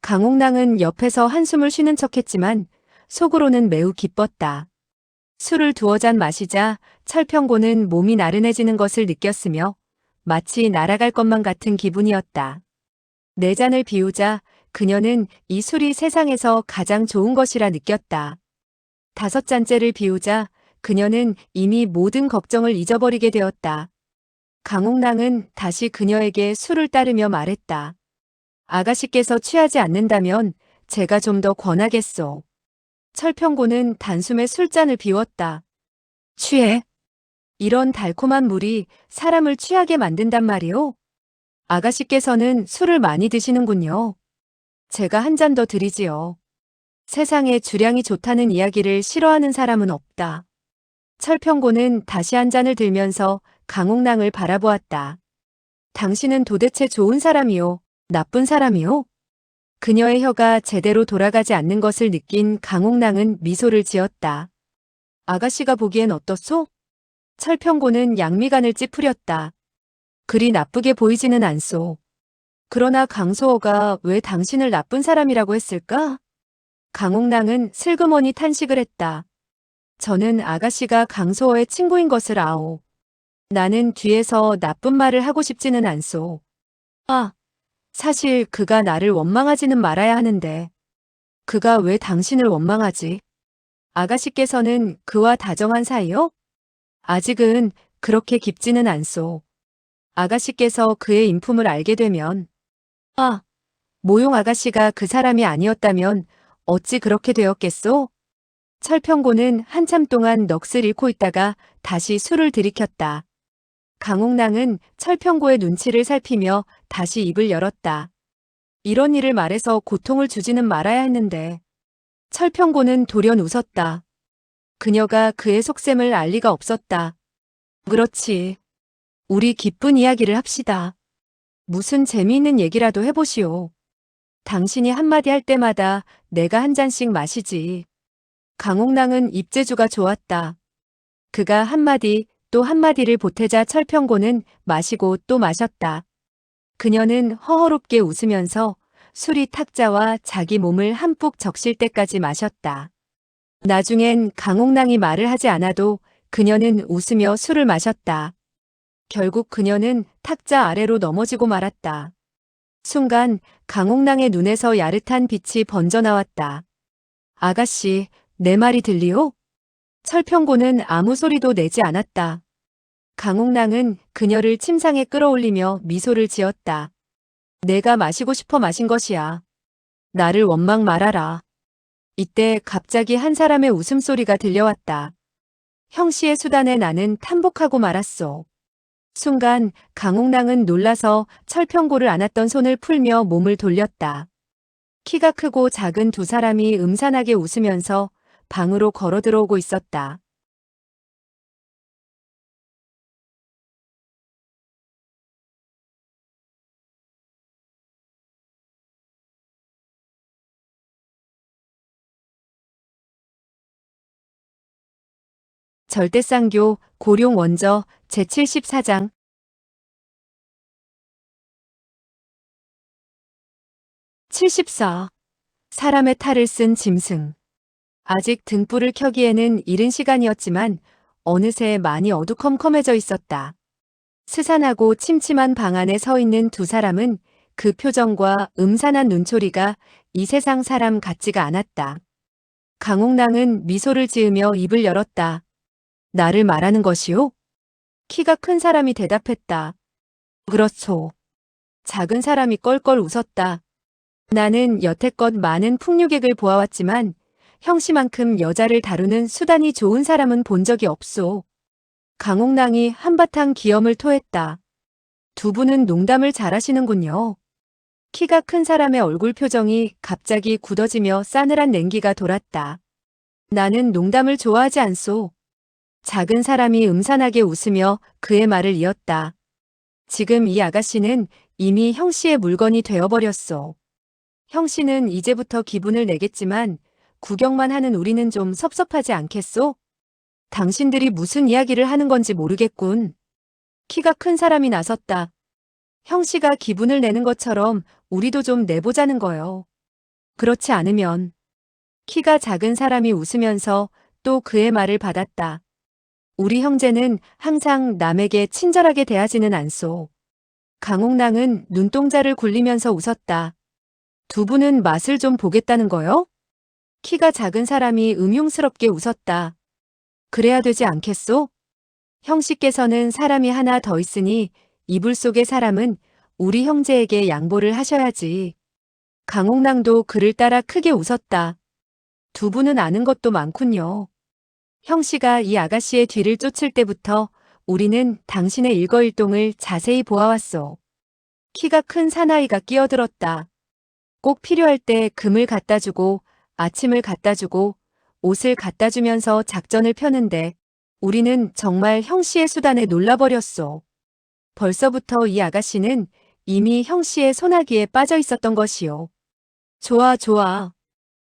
강옥랑은 옆에서 한숨을 쉬는 척했지만 속으로는 매우 기뻤다. 술을 두어 잔 마시자 철평고는 몸이 나른해지는 것을 느꼈으며 마치 날아갈 것만 같은 기분이었다. 네 잔을 비우자 그녀는 이 술이 세상에서 가장 좋은 것이라 느꼈다. 다섯 잔째를 비우자 그녀는 이미 모든 걱정을 잊어버리게 되었다. 강옥랑은 다시 그녀에게 술을 따르며 말했다. 아가씨께서 취하지 않는다면 제가 좀 더 권하겠소. 철평고는 단숨에 술잔을 비웠다. 취해? 이런 달콤한 물이 사람을 취하게 만든단 말이오? 아가씨께서는 술을 많이 드시는군요. 제가 한 잔 더 드리지요. 세상에 주량이 좋다는 이야기를 싫어하는 사람은 없다. 철평고는 다시 한 잔을 들면서 강옥랑을 바라보았다. 당신은 도대체 좋은 사람이오? 나쁜 사람이오? 그녀의 혀가 제대로 돌아가지 않는 것을 느낀 강옥랑은 미소를 지었다. 아가씨가 보기엔 어떻소? 철평고는 양미간을 찌푸렸다. 그리 나쁘게 보이지는 않소. 그러나 강소호가 왜 당신을 나쁜 사람이라고 했을까? 강옥랑은 슬그머니 탄식을 했다. 저는 아가씨가 강소호의 친구인 것을 아오. 나는 뒤에서 나쁜 말을 하고 싶지는 않소. 아, 사실 그가 나를 원망하지는 말아야 하는데. 그가 왜 당신을 원망하지? 아가씨께서는 그와 다정한 사이요? 아직은 그렇게 깊지는 않소. 아가씨께서 그의 인품을 알게 되면. 아, 모용 아가씨가 그 사람이 아니었다면 어찌 그렇게 되었겠소? 철평고는 한참 동안 넋을 잃고 있다가 다시 술을 들이켰다. 강옥랑은 철평고의 눈치를 살피며 다시 입을 열었다. 이런 일을 말해서 고통을 주지는 말아야 했는데. 철평고는 돌연 웃었다. 그녀가 그의 속셈을 알 리가 없었다. 그렇지. 우리 기쁜 이야기를 합시다. 무슨 재미있는 얘기라도 해보시오. 당신이 한마디 할 때마다 내가 한 잔씩 마시지. 강옥랑은 입재주가 좋았다. 그가 한마디 또 한마디를 보태자 철평고는 마시고 또 마셨다. 그녀는 허허롭게 웃으면서 술이 탁자와 자기 몸을 한뿍 적실 때까지 마셨다. 나중엔 강옥랑이 말을 하지 않아도 그녀는 웃으며 술을 마셨다. 결국 그녀는 탁자 아래로 넘어지고 말았다. 순간 강옥랑의 눈에서 야릇한 빛이 번져나왔다. 아가씨, 내 말이 들리오? 철평고는 아무 소리도 내지 않았다. 강옥랑은 그녀를 침상에 끌어올리며 미소를 지었다. 내가 마시고 싶어 마신 것이야. 나를 원망 말아라. 이때 갑자기 한 사람의 웃음소리가 들려왔다. 형씨의 수단에 나는 탄복하고 말았소. 순간 강옥랑은 놀라서 철평고를 안았던 손을 풀며 몸을 돌렸다. 키가 크고 작은 두 사람이 음산하게 웃으면서 방으로 걸어 들어오고 있었다. 절대쌍교 고룡 원저 제74장 74. 사람의 탈을 쓴 짐승. 아직 등불을 켜기에는 이른 시간이었지만 어느새 많이 어두컴컴해져 있었다. 스산하고 침침한 방 안에 서 있는 두 사람은 그 표정과 음산한 눈초리가 이 세상 사람 같지가 않았다. 강옥랑은 미소를 지으며 입을 열었다. 나를 말하는 것이요? 키가 큰 사람이 대답했다. 그렇소. 작은 사람이 껄껄 웃었다. 나는 여태껏 많은 풍류객을 보아왔지만 형씨만큼 여자를 다루는 수단이 좋은 사람은 본 적이 없소. 강옥랑이 한바탕 기염을 토했다. 두 분은 농담을 잘하시는군요. 키가 큰 사람의 얼굴 표정이 갑자기 굳어지며 싸늘한 냉기가 돌았다. 나는 농담을 좋아하지 않소. 작은 사람이 음산하게 웃으며 그의 말을 이었다. 지금 이 아가씨는 이미 형씨의 물건이 되어버렸소. 형씨는 이제부터 기분을 내겠지만 구경만 하는 우리는 좀 섭섭하지 않겠소? 당신들이 무슨 이야기를 하는 건지 모르겠군. 키가 큰 사람이 나섰다. 형씨가 기분을 내는 것처럼 우리도 좀 내보자는 거요. 그렇지 않으면. 키가 작은 사람이 웃으면서 또 그의 말을 받았다. 우리 형제는 항상 남에게 친절하게 대하지는 않소. 강옥랑은 눈동자를 굴리면서 웃었다. 두 분은 맛을 좀 보겠다는 거요? 키가 작은 사람이 음흉스럽게 웃었다. 그래야 되지 않겠소? 형씨께서는 사람이 하나 더 있으니 이불 속의 사람은 우리 형제에게 양보를 하셔야지. 강옥랑도 그를 따라 크게 웃었다. 두 분은 아는 것도 많군요. 형씨가 이 아가씨의 뒤를 쫓을 때부터 우리는 당신의 일거일동을 자세히 보아왔소. 키가 큰 사나이가 끼어들었다. 꼭 필요할 때 금을 갖다 주고 아침을 갖다 주고 옷을 갖다 주면서 작전을 펴는데 우리는 정말 형씨의 수단에 놀라버렸소. 벌써부터 이 아가씨는 이미 형씨의 소나기에 빠져 있었던 것이요. 좋아, 좋아.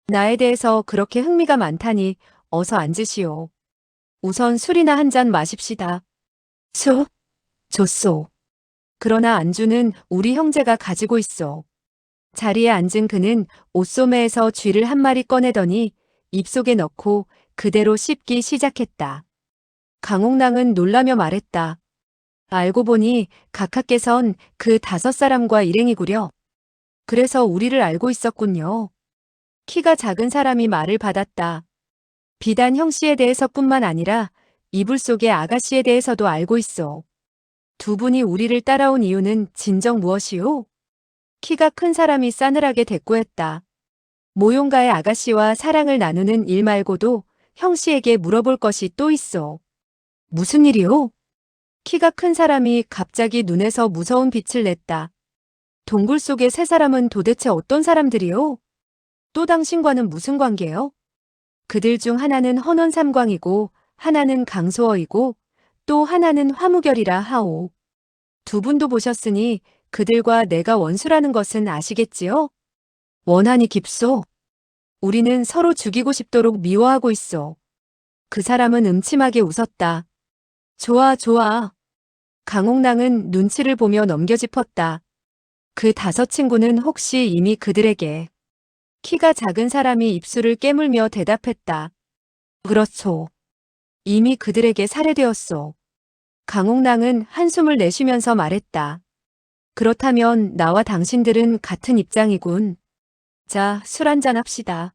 나에 대해서 그렇게 흥미가 많다니 어서 앉으시오. 우선 술이나 한 잔 마십시다. 술? 좋소. 그러나 안주는 우리 형제가 가지고 있어. 자리에 앉은 그는 옷소매에서 쥐를 한 마리 꺼내더니 입속에 넣고 그대로 씹기 시작했다. 강옥랑은 놀라며 말했다. 알고 보니 각하께선 그 5사람과 일행이구려. 그래서 우리를 알고 있었군요. 키가 작은 사람이 말을 받았다. 비단 형씨에 대해서뿐만 아니라 이불 속의 아가씨에 대해서도 알고 있어. 두 분이 우리를 따라온 이유는 진정 무엇이오? 키가 큰 사람이 싸늘하게 대꾸했다. 모용가의 아가씨와 사랑을 나누는 일 말고도 형씨에게 물어볼 것이 또 있어. 무슨 일이오? 키가 큰 사람이 갑자기 눈에서 무서운 빛을 냈다. 동굴 속의 세 사람은 도대체 어떤 사람들이오? 또 당신과는 무슨 관계요? 그들 중 하나는 헌원삼광이고 하나는 강소어이고 또 하나는 화무결이라 하오. 두 분도 보셨으니 그들과 내가 원수라는 것은 아시겠지요? 원한이 깊소. 우리는 서로 죽이고 싶도록 미워하고 있어. 그 사람은 음침하게 웃었다. 좋아, 좋아. 강옥랑은 눈치를 보며 넘겨짚었다. 그 5친구는 혹시 이미 그들에게. 키가 작은 사람이 입술을 깨물며 대답했다. 그렇소. 이미 그들에게 살해되었소. 강옥랑은 한숨을 내쉬면서 말했다. 그렇다면 나와 당신들은 같은 입장이군. 자, 술 한잔 합시다.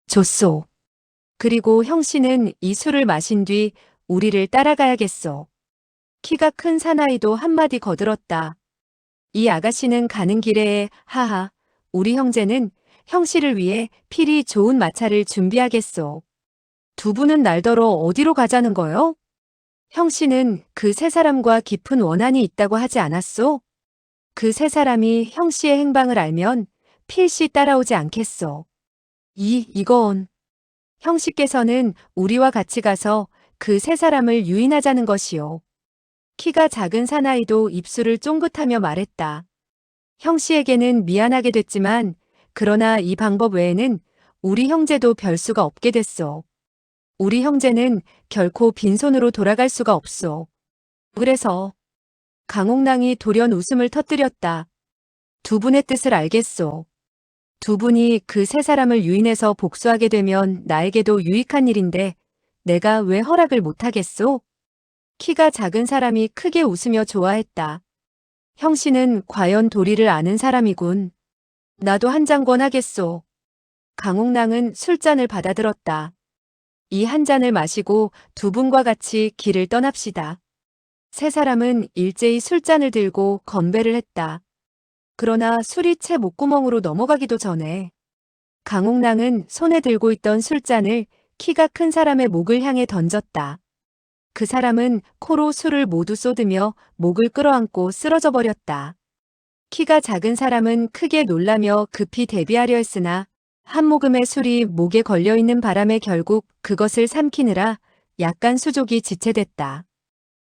좋소. 그리고 형씨는 이 술을 마신 뒤 우리를 따라가야겠소. 키가 큰 사나이도 한마디 거들었다. 이 아가씨는 가는 길에 하하, 우리 형제는 형씨를 위해 필히 좋은 마차를 준비하겠소. 두 분은 날더러 어디로 가자는 거요? 형씨는 그 세 사람과 깊은 원한이 있다고 하지 않았소? 그 세 사람이 형씨의 행방을 알면 필시 따라오지 않겠소. 이건 형씨께서는 우리와 같이 가서 그 세 사람을 유인하자는 것이오. 키가 작은 사나이도 입술을 쫑긋하며 말했다. 형씨에게는 미안하게 됐지만 그러나 이 방법 외에는 우리 형제도 별 수가 없게 됐소. 우리 형제는 결코 빈손으로 돌아갈 수가 없소. 그래서 강옥랑이 돌연 웃음을 터뜨렸다. 두 분의 뜻을 알겠소. 두 분이 그 세 사람을 유인해서 복수하게 되면 나에게도 유익한 일인데 내가 왜 허락을 못하겠소? 키가 작은 사람이 크게 웃으며 좋아했다. 형씨는 과연 도리를 아는 사람이군. 나도 한 잔 권하겠소. 강옥랑은 술잔을 받아들었다. 이 한 잔을 마시고 두 분과 같이 길을 떠납시다. 세 사람은 일제히 술잔을 들고 건배를 했다. 그러나 술이 채 목구멍으로 넘어가기도 전에 강옥랑은 손에 들고 있던 술잔을 키가 큰 사람의 목을 향해 던졌다. 그 사람은 코로 술을 모두 쏟으며 목을 끌어안고 쓰러져 버렸다. 키가 작은 사람은 크게 놀라며 급히 대비하려 했으나 한 모금의 술이 목에 걸려있는 바람에 결국 그것을 삼키느라 약간 수족이 지체됐다.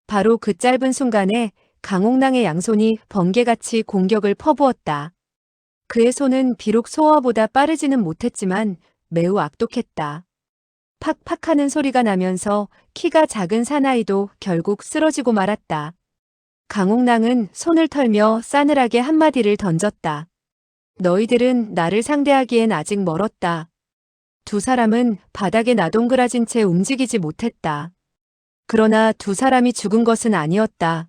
바로 그 짧은 순간에 강옥랑의 양손이 번개같이 공격을 퍼부었다. 그의 손은 비록 소어보다 빠르지는 못했지만 매우 악독했다. 팍팍 하는 소리가 나면서 키가 작은 사나이도 결국 쓰러지고 말았다. 강옥랑은 손을 털며 싸늘하게 한마디를 던졌다. 너희들은 나를 상대하기엔 아직 멀었다. 두 사람은 바닥에 나동그라진 채 움직이지 못했다. 그러나 두 사람이 죽은 것은 아니었다.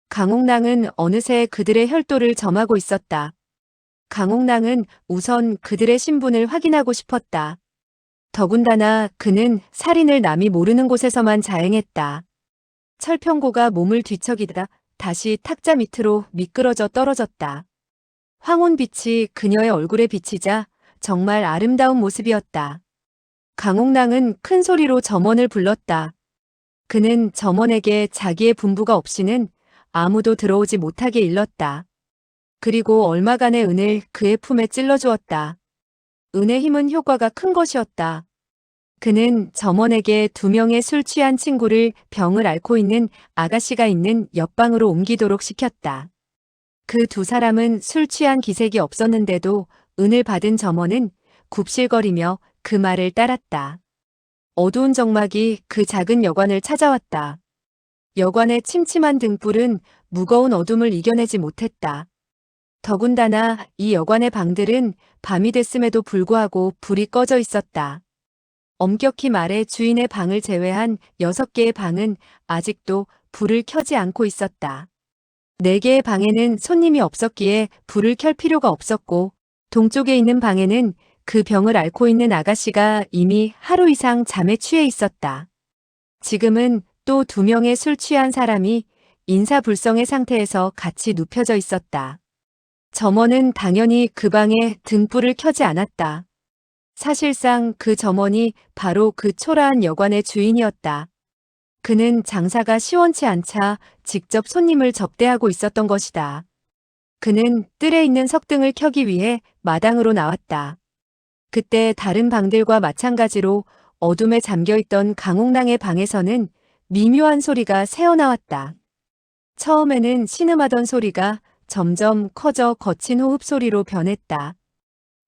강옥랑은 어느새 그들의 혈도를 점하고 있었다. 강옥랑은 우선 그들의 신분을 확인하고 싶었다. 더군다나 그는 살인을 남이 모르는 곳에서만 자행했다. 철평고가 몸을 뒤척이다 다시 탁자 밑으로 미끄러져 떨어졌다. 황혼빛이 그녀의 얼굴에 비치자 정말 아름다운 모습이었다. 강옥랑은 큰 소리로 점원을 불렀다. 그는 점원에게 자기의 분부가 없이는 아무도 들어오지 못하게 일렀다. 그리고 얼마간의 은을 그의 품에 찔러주었다. 은의 힘은 효과가 큰 것이었다. 그는 점원에게 두 명의 술 취한 친구를 병을 앓고 있는 아가씨가 있는 옆방으로 옮기도록 시켰다. 그 두 사람은 술 취한 기색이 없었는데도 은을 받은 점원은 굽실거리며 그 말을 따랐다. 어두운 정막이 그 작은 여관을 찾아왔다. 여관의 침침한 등불은 무거운 어둠을 이겨내지 못했다. 더군다나 이 여관의 방들은 밤이 됐음에도 불구하고 불이 꺼져 있었다. 엄격히 말해 주인의 방을 제외한 6개의 방은 아직도 불을 켜지 않고 있었다. 4개의 방에는 손님이 없었기에 불을 켤 필요가 없었고 동쪽에 있는 방에는 그 병을 앓고 있는 아가씨가 이미 하루 이상 잠에 취해 있었다. 지금은 또 2명의 술 취한 사람이 인사불성의 상태에서 같이 눕혀져 있었다. 점원은 당연히 그 방에 등불을 켜지 않았다. 사실상 그 점원이 바로 그 초라한 여관의 주인이었다. 그는 장사가 시원치 않자 직접 손님을 접대하고 있었던 것이다. 그는 뜰에 있는 석등을 켜기 위해 마당으로 나왔다. 그때 다른 방들과 마찬가지로 어둠에 잠겨있던 강옥랑의 방에서는 미묘한 소리가 새어나왔다. 처음에는 신음하던 소리가 점점 커져 거친 호흡 소리로 변했다.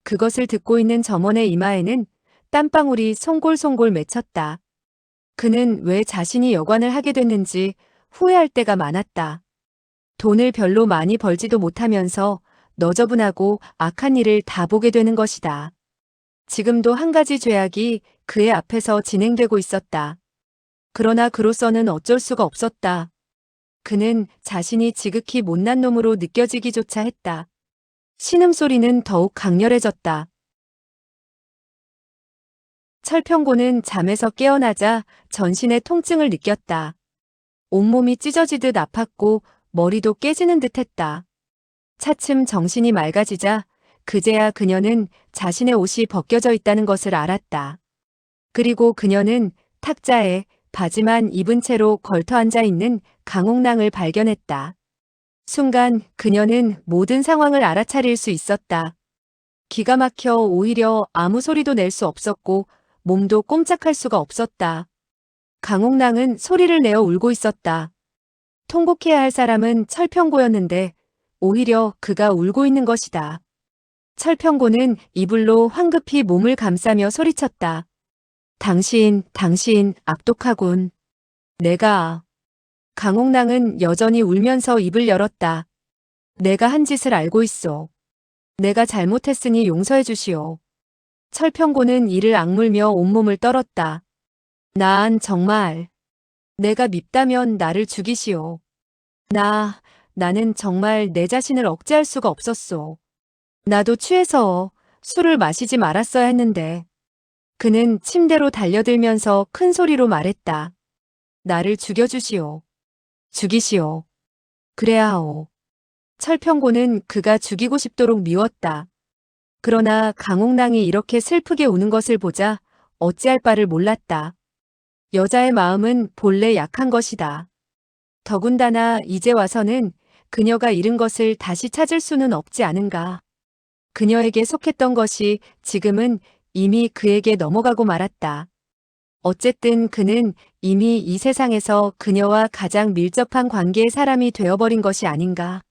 그것을 듣고 있는 점원의 이마에는 땀방울이 송골송골 맺혔다. 그는 왜 자신이 여관을 하게 됐는지 후회할 때가 많았다. 돈을 별로 많이 벌지도 못하면서 너저분하고 악한 일을 다 보게 되는 것이다. 지금도 한 가지 죄악이 그의 앞에서 진행되고 있었다. 그러나 그로서는 어쩔 수가 없었다. 그는 자신이 지극히 못난 놈으로 느껴지기조차 했다. 신음소리는 더욱 강렬해졌다. 철평고는 잠에서 깨어나자 전신의 통증을 느꼈다. 온몸이 찢어지듯 아팠고 머리도 깨지는 듯 했다. 차츰 정신이 맑아지자 그제야 그녀는 자신의 옷이 벗겨져 있다는 것을 알았다. 그리고 그녀는 탁자에 바지만 입은 채로 걸터 앉아 있는 강옥랑을 발견했다. 순간 그녀는 모든 상황을 알아차릴 수 있었다. 기가 막혀 오히려 아무 소리도 낼 수 없었고 몸도 꼼짝할 수가 없었다. 강옥랑은 소리를 내어 울고 있었다. 통곡해야 할 사람은 철평고였는데 오히려 그가 울고 있는 것이다. 철평고는 이불로 황급히 몸을 감싸며 소리쳤다. 당신 악독하군. 내가. 강옥랑은 여전히 울면서 입을 열었다. 내가 한 짓을 알고 있어. 내가 잘못했으니 용서해 주시오. 철평고는 이를 악물며 온몸을 떨었다. 난 정말. 내가 밉다면 나를 죽이시오. 나는 정말 내 자신을 억제할 수가 없었소. 나도 취해서 술을 마시지 말았어야 했는데. 그는 침대로 달려들면서 큰 소리로 말했다. 나를 죽여주시오. 죽이시오. 그래야 하오. 철평고는 그가 죽이고 싶도록 미웠다. 그러나 강옥랑이 이렇게 슬프게 우는 것을 보자 어찌할 바를 몰랐다. 여자의 마음은 본래 약한 것이다. 더군다나 이제 와서는 그녀가 잃은 것을 다시 찾을 수는 없지 않은가. 그녀에게 속했던 것이 지금은 이미 그에게 넘어가고 말았다. 어쨌든 그는 이미 이 세상에서 그녀와 가장 밀접한 관계의 사람이 되어버린 것이 아닌가.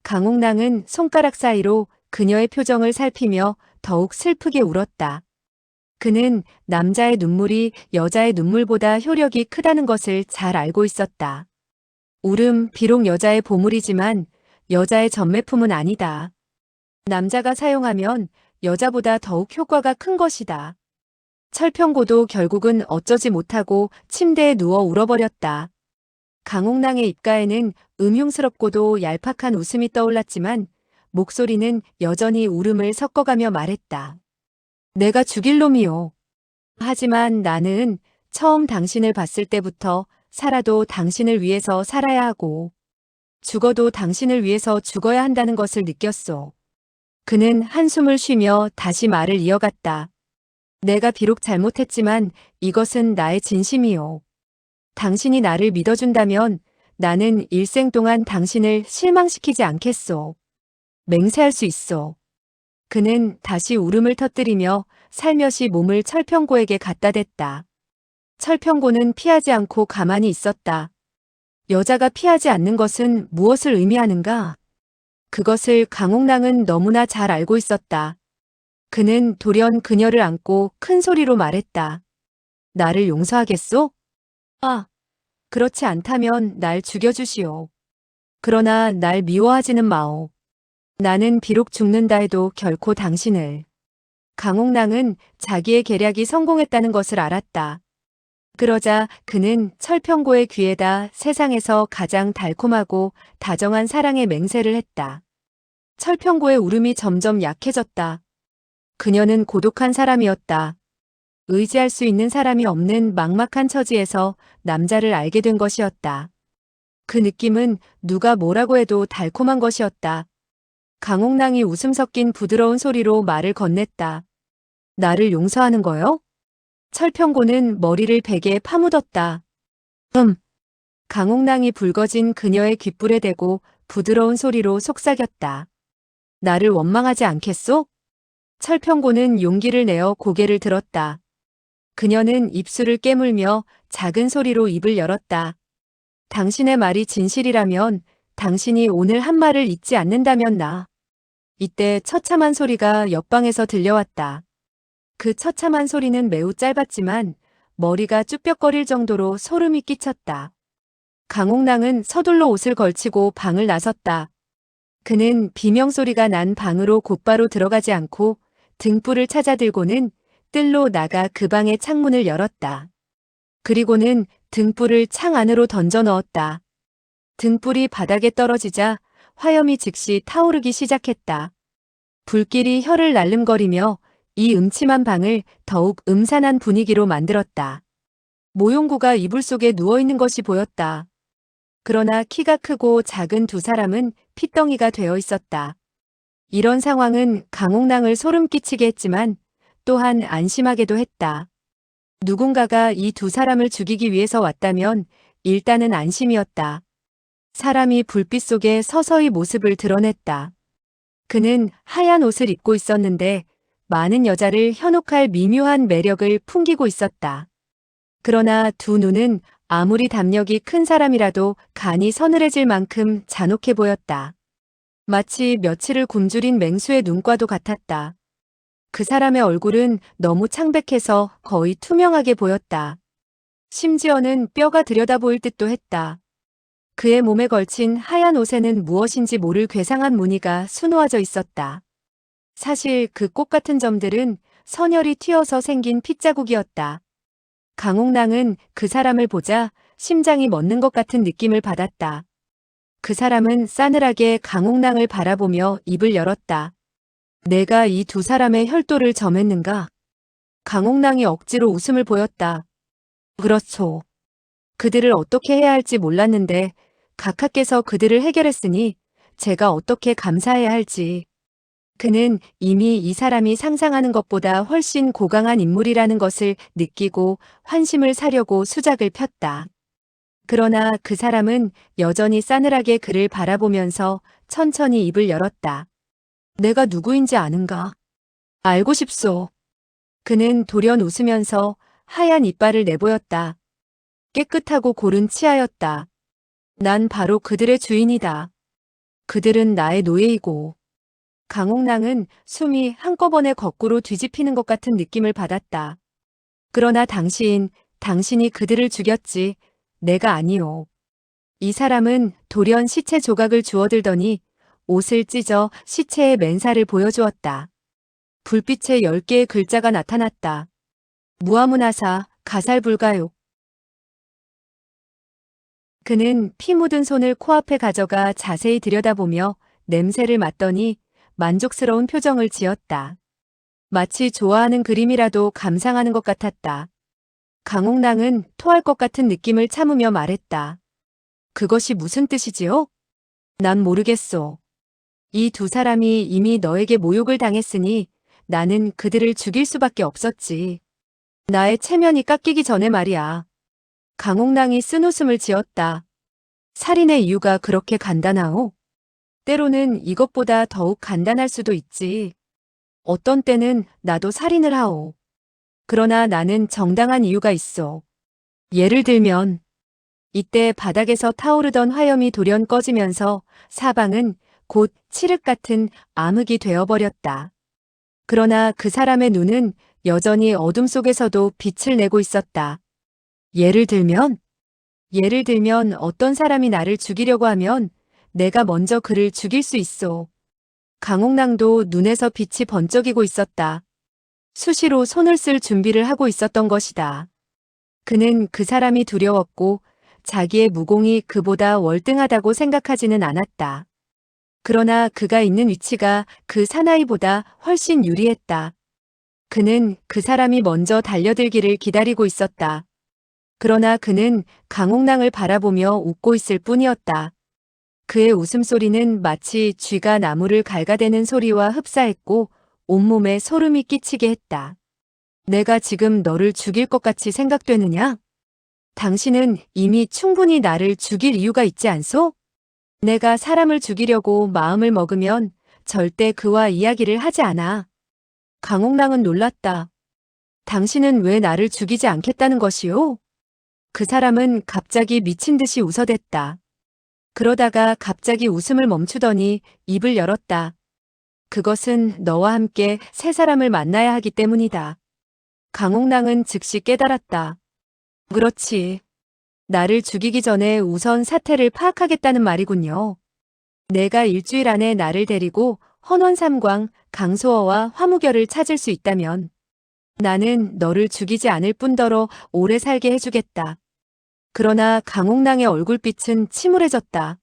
강옥랑은 손가락 사이로 그녀의 표정을 살피며 더욱 슬프게 울었다. 그는 남자의 눈물이 여자의 눈물보다 효력이 크다는 것을 잘 알고 있었다. 울음 비록 여자의 보물이지만 여자의 전매품은 아니다. 남자가 사용하면 여자보다 더욱 효과가 큰 것이다. 철평고도 결국은 어쩌지 못하고 침대에 누워 울어버렸다. 강옥랑의 입가에는 음흉스럽고도 얄팍한 웃음이 떠올랐지만 목소리는 여전히 울음을 섞어가며 말했다. 내가 죽일 놈이요. 하지만 나는 처음 당신을 봤을 때부터 살아도 당신을 위해서 살아야 하고 죽어도 당신을 위해서 죽어야 한다는 것을 느꼈소. 그는 한숨을 쉬며 다시 말을 이어갔다. 내가 비록 잘못했지만 이것은 나의 진심이요. 당신이 나를 믿어준다면 나는 일생 동안 당신을 실망시키지 않겠소. 맹세할 수 있어. 그는 다시 울음을 터뜨리며 살며시 몸을 철평고에게 갖다 댔다. 철평고는 피하지 않고 가만히 있었다. 여자가 피하지 않는 것은 무엇을 의미하는가? 그것을 강옥랑은 너무나 잘 알고 있었다. 그는 돌연 그녀를 안고 큰 소리로 말했다. 나를 용서하겠소? 그렇지 않다면 날 죽여주시오. 그러나 날 미워하지는 마오. 나는 비록 죽는다 해도 결코 당신을. 강옥랑은 자기의 계략이 성공했다는 것을 알았다. 그러자 그는 철평고의 귀에다 세상에서 가장 달콤하고 다정한 사랑의 맹세를 했다. 철평고의 울음이 점점 약해졌다. 그녀는 고독한 사람이었다. 의지할 수 있는 사람이 없는 막막한 처지에서 남자를 알게 된 것이었다. 그 느낌은 누가 뭐라고 해도 달콤한 것이었다. 강옥랑이 웃음 섞인 부드러운 소리로 말을 건넸다. 나를 용서하는 거요? 철평고는 머리를 베개에 파묻었다. 강옥랑이 붉어진 그녀의 귓불에 대고 부드러운 소리로 속삭였다. 나를 원망하지 않겠소? 철평고는 용기를 내어 고개를 들었다. 그녀는 입술을 깨물며 작은 소리로 입을 열었다. 당신의 말이 진실이라면 당신이 오늘 한 말을 잊지 않는다면 나. 이때 처참한 소리가 옆방에서 들려왔다. 그 처참한 소리는 매우 짧았지만 머리가 쭈뼛거릴 정도로 소름이 끼쳤다. 강옥랑은 서둘러 옷을 걸치고 방을 나섰다. 그는 비명소리가 난 방으로 곧바로 들어가지 않고 등불을 찾아 들고는 뜰로 나가 그 방의 창문을 열었다. 그리고는 등불을 창 안으로 던져 넣었다. 등불이 바닥에 떨어지자 화염이 즉시 타오르기 시작했다. 불길이 혀를 날름거리며 이 음침한 방을 더욱 음산한 분위기로 만들었다. 모용구가 이불 속에 누워있는 것이 보였다. 그러나 키가 크고 작은 두 사람은 핏덩이가 되어 있었다. 이런 상황은 강옥랑을 소름 끼치게 했지만 또한 안심하게도 했다. 누군가가 이 두 사람을 죽이기 위해서 왔다면 일단은 안심이었다. 사람이 불빛 속에 서서히 모습을 드러냈다. 그는 하얀 옷을 입고 있었는데 많은 여자를 현혹할 미묘한 매력을 풍기고 있었다. 그러나 두 눈은 아무리 담력이 큰 사람이라도 간이 서늘해질 만큼 잔혹해 보였다. 마치 며칠을 굶주린 맹수의 눈과도 같았다. 그 사람의 얼굴은 너무 창백해서 거의 투명하게 보였다. 심지어는 뼈가 들여다 보일 듯도 했다. 그의 몸에 걸친 하얀 옷에는 무엇인지 모를 괴상한 무늬가 수놓아져 있었다. 사실 그 꽃 같은 점들은 선혈이 튀어서 생긴 핏자국이었다. 강옥랑은 그 사람을 보자 심장이 멎는 것 같은 느낌을 받았다. 그 사람은 싸늘하게 강옥랑을 바라보며 입을 열었다. 내가 이 두 사람의 혈도를 점했는가? 강옥랑이 억지로 웃음을 보였다. 그렇소. 그들을 어떻게 해야 할지 몰랐는데 각하께서 그들을 해결했으니 제가 어떻게 감사해야 할지. 그는 이미 이 사람이 상상하는 것보다 훨씬 고강한 인물이라는 것을 느끼고 환심을 사려고 수작을 폈다. 그러나 그 사람은 여전히 싸늘하게 그를 바라보면서 천천히 입을 열었다. 내가 누구인지 아는가? 알고 싶소. 그는 돌연 웃으면서 하얀 이빨을 내보였다. 깨끗하고 고른 치아였다. 난 바로 그들의 주인이다. 그들은 나의 노예이고. 강옥랑은 숨이 한꺼번에 거꾸로 뒤집히는 것 같은 느낌을 받았다. 그러나 당신이 그들을 죽였지. 내가 아니오. 이 사람은 돌연 시체 조각을 주워들더니 옷을 찢어 시체의 맨살을 보여주었다. 불빛에 10개의 글자가 나타났다. 무아문하사, 가살불가요. 그는 피 묻은 손을 코앞에 가져가 자세히 들여다보며 냄새를 맡더니 만족스러운 표정을 지었다. 마치 좋아하는 그림이라도 감상하는 것 같았다. 강옥랑은 토할 것 같은 느낌을 참으며 말했다. 그것이 무슨 뜻이지요? 난 모르겠소. 이 두 사람이 이미 너에게 모욕을 당했으니 나는 그들을 죽일 수밖에 없었지. 나의 체면이 깎이기 전에 말이야. 강옥랑이 쓴웃음을 지었다. 살인의 이유가 그렇게 간단하오? 때로는 이것보다 더욱 간단할 수도 있지. 어떤 때는 나도 살인을 하오. 그러나 나는 정당한 이유가 있어. 예를 들면 이때 바닥에서 타오르던 화염이 돌연 꺼지면서 사방은 곧 칠흑 같은 암흑이 되어버렸다. 그러나 그 사람의 눈은 여전히 어둠 속에서도 빛을 내고 있었다. 예를 들면 어떤 사람이 나를 죽이려고 하면 내가 먼저 그를 죽일 수 있어. 강옥랑도 눈에서 빛이 번쩍이고 있었다. 수시로 손을 쓸 준비를 하고 있었던 것이다. 그는 그 사람이 두려웠고 자기의 무공이 그보다 월등하다고 생각하지는 않았다. 그러나 그가 있는 위치가 그 사나이보다 훨씬 유리했다. 그는 그 사람이 먼저 달려들기를 기다리고 있었다. 그러나 그는 강옥랑을 바라보며 웃고 있을 뿐이었다. 그의 웃음소리는 마치 쥐가 나무를 갉아대는 소리와 흡사했고 온몸에 소름이 끼치게 했다. 내가 지금 너를 죽일 것 같이 생각되느냐? 당신은 이미 충분히 나를 죽일 이유가 있지 않소? 내가 사람을 죽이려고 마음을 먹으면 절대 그와 이야기를 하지 않아. 강옥랑은 놀랐다. 당신은 왜 나를 죽이지 않겠다는 것이오? 그 사람은 갑자기 미친 듯이 웃어댔다. 그러다가 갑자기 웃음을 멈추더니 입을 열었다. 그것은 너와 함께 새 사람을 만나야 하기 때문이다. 강옥랑은 즉시 깨달았다. 그렇지. 나를 죽이기 전에 우선 사태를 파악하겠다는 말이군요. 내가 일주일 안에 나를 데리고 헌원삼광, 강소어와 화무결을 찾을 수 있다면 나는 너를 죽이지 않을 뿐더러 오래 살게 해주겠다. 그러나 강옥랑의 얼굴빛은 침울해졌다.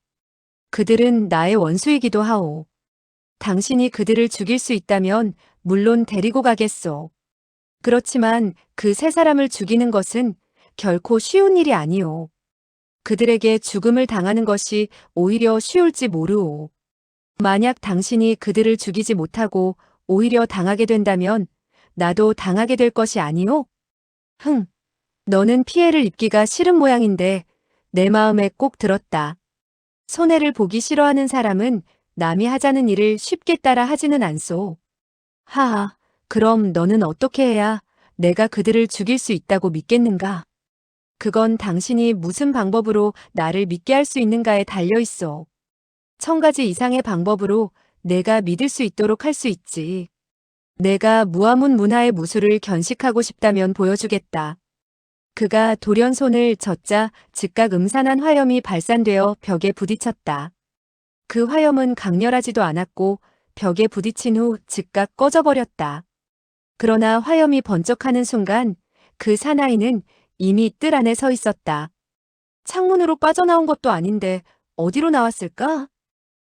그들은 나의 원수이기도 하오. 당신이 그들을 죽일 수 있다면 물론 데리고 가겠소. 그렇지만 그 세 사람을 죽이는 것은 결코 쉬운 일이 아니오. 그들에게 죽음을 당하는 것이 오히려 쉬울지 모르오. 만약 당신이 그들을 죽이지 못하고 오히려 당하게 된다면 나도 당하게 될 것이 아니오? 너는 피해를 입기가 싫은 모양인데 내 마음에 꼭 들었다. 손해를 보기 싫어하는 사람은 남이 하자는 일을 쉽게 따라 하지는 않소. 하하, 그럼 너는 어떻게 해야 내가 그들을 죽일 수 있다고 믿겠는가? 그건 당신이 무슨 방법으로 나를 믿게 할 수 있는가에 달려 있어. 1000가지 이상의 방법으로 내가 믿을 수 있도록 할 수 있지. 내가 무아문 문화의 무술을 견식하고 싶다면 보여주겠다. 그가 돌연 손을 젓자 즉각 음산한 화염이 발산되어 벽에 부딪혔다. 그 화염은 강렬하지도 않았고 벽에 부딪힌 후 즉각 꺼져버렸다. 그러나 화염이 번쩍하는 순간 그 사나이는 이미 뜰 안에 서 있었다. 창문으로 빠져나온 것도 아닌데 어디로 나왔을까?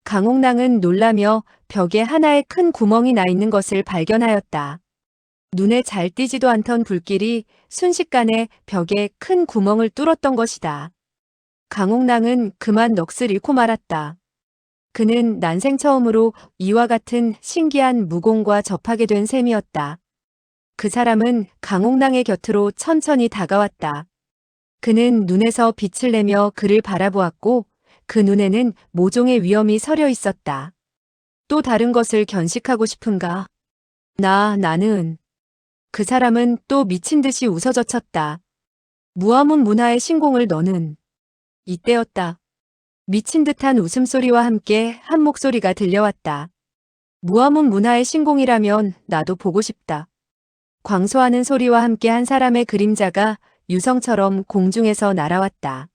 강옥랑은 놀라며 벽에 하나의 큰 구멍이 나 있는 것을 발견하였다. 눈에 잘 띄지도 않던 불길이 순식간에 벽에 큰 구멍을 뚫었던 것이다. 강옥랑은 그만 넋을 잃고 말았다. 그는 난생 처음으로 이와 같은 신기한 무공과 접하게 된 셈이었다. 그 사람은 강옥랑의 곁으로 천천히 다가왔다. 그는 눈에서 빛을 내며 그를 바라보았고 그 눈에는 모종의 위험이 서려 있었다. 또 다른 것을 견식하고 싶은가? 나는. 그 사람은 또 미친 듯이 웃어젖혔다. 무아문 문화의 신공을 너는. 이때였다. 미친 듯한 웃음소리와 함께 한 목소리가 들려왔다. 무아문 문화의 신공이라면 나도 보고 싶다. 광소하는 소리와 함께 한 사람의 그림자가 유성처럼 공중에서 날아왔다.